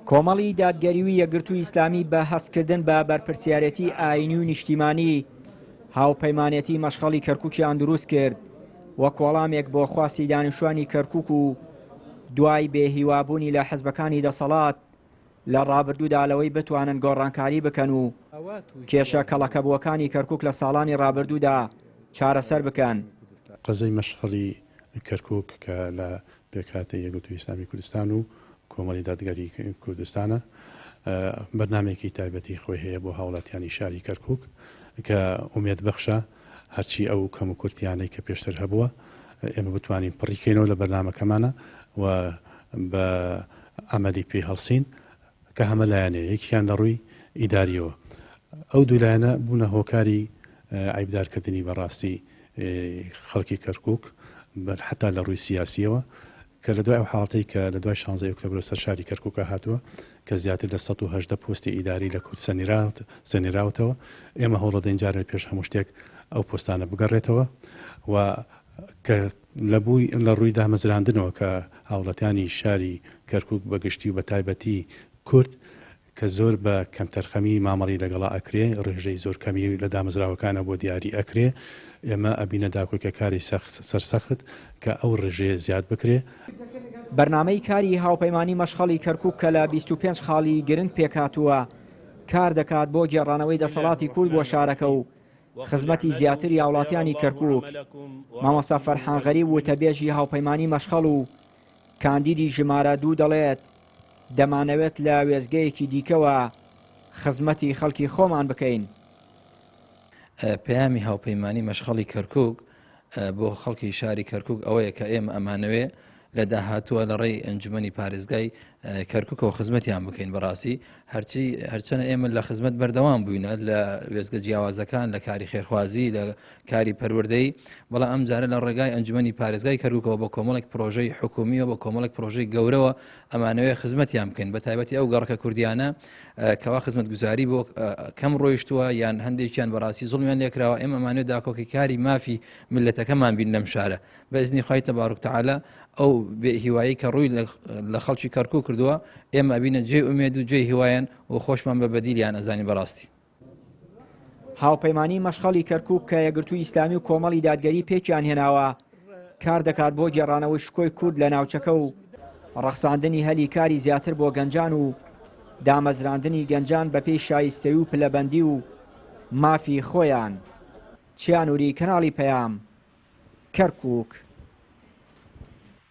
کۆمەڵی دادگەری یەکگرتووی ئیسلامی بە هەستکردن بە بەرپرسیارەتی ئاینی و نیشتیمانی هاوپەیمانێتی مەشخەڵی کەرکووکیان دروست کرد وەک وەڵامێک بۆ خواستی دانیشتوانی کەرکووک و دوای بێهیوابوونی لە حزبەکانی دەسەڵات لە ڕابردوودا لەوەی بتوانن گۆڕانکاری بکەن و کێشە کەڵەکەبووەکانی کەرکووک لە ساڵانی ڕابردوودا چارەسەر بکەن. قەزەی مەشخەڵی کەرکووک کە لە پێکهاتەی یەکگرتووی ئیسلامی کوردستان و کۆمەڵی دادگەری کوردستانە بەرنامێکی تایبەتی خۆی هەیە بۆ هاوڵاتیانی شاری کەرکووک کە ئومێد بەخشە هەرچی ئەو کەم و کورتیانەی کە پێشتر هەبووە ئێمە بتوانین پڕیکەینەوە لە بەرنامەکەمانە و بە ئەمەلی پێی هەڵسین کە هەمە لایەنەیە یەکیان لە ڕووی ئیداریەوە ئەو دوو لایەنە بوونە هۆکاری عیبدارکردنی بەڕاستی خەڵکی کەرکووک حتا لە ڕووی سیاسیەوە کە لە دوای ئەو حاڵەتەی کە لە دوای 16 ئۆکتۆبر سەر شاری کەرکووکە هاتووە کە زیاتر لە 118 پۆستی ئیداری لە کورد سەنیراوتەوە ئێمە هەوڵ دەدەین جارێ پێش هەموو شتێک ئەو پۆستانە بگەڕێتەوە و کە لەبووی لە ڕووی دامەزراندنەوە کە هاوڵاتیانی شاری کەرکووک بەگشتی و بە تایبەتی کورد کە زۆر بە کەمتەرخەمی مامەڵی لەگەڵا ئەکرێ ڕێژەی زۆر کەمی لە دامەزراوەکانە بۆ دیاری ئەکرێ ئێمە ئەبینە داکۆکە کاری سەرسەخت کە ئەو ڕێژەیە زیاد بکرێ. بەرنامەی کاری هاوپەیمانی مەشخەڵی کەرکووک کە لە 25 خاڵی گرنگ پێکهاتووە کار دەکات بۆ گێڕانەوەی دەسەڵاتی کورد بۆ شارەکە و خزمەتی زیاتری هاوڵاتیانی کەرکووک. مامۆستا فەرحان غەریب وتەبێژی هاوپەیمانی مەشخەڵ و کاندیدی ژمارە 2 دەڵێت دەمانەوێت لە وێزگەیەکی دیکەوە خزمەتی خەڵکی خۆمان بکەین. پەیامی هاوپەیمانی مەشخەڵی کەرکووک بۆ خەڵکی شاری کەرکووک ئەوەیە کە ئێمە ئەمانەوێ لە داهاتووە لە ڕێی ئەنجومەنی پارێزگای کەرکووکەوە خزمەتیان بکەین بەڕاستی هەرچەنە ئێمە لە خزمەت بەردەوام بووینە لە وێزگە جیاوازەکان لە کاری خێرخوازی لە کاری پەروەردەی بەڵام ئەم جارە لە ڕێگای ئەنجومەنی پارێزگای کەرکووکەوە بە کۆمەڵێک پرۆژەی حکومیەوە بە کۆمەڵێک پرۆژەی گەورەوە ئەمانەوەی خزمەتیان بکەین بە تایبەتی ئەو گەڕەکە کوردیانە کەوا خزمەت گوزاری بۆ کەم ڕۆیشتووە یان هەندێکیان بەڕاستی زوڵمیان لێکراوە ئێمە ئەمانەوێ داکۆکی کاری مافی ملەتەکەمان بین لەم شارە بە ئیزنی خوای تەبارەک تەعالە ئەو بێهیوایی کە ڕووی لە خەڵکی کەرکووک کردووە ئێمە ئەبینە جێ ئومێد و جێ هیوایان و خۆشمان بە بەدیلیان ئەزانی بەڕاستی. هاوپەیمانی مەشخەڵی کەرکووک کە یەکگرتووی ئیسلامی و کۆمەڵی دادگەری پێکیان هێناوە کار دەکات بۆ گێڕانەوەی شکۆی کورد لە ناوچەکە و ڕەخساندنی هەلی کاری زیاتر بۆ گەنجان و دامەزراندنی گەنجان بە پێی شایستەی و پلەبەندی و مافی خۆیان. چیانوری کەناڵی پەیام کەرکووک.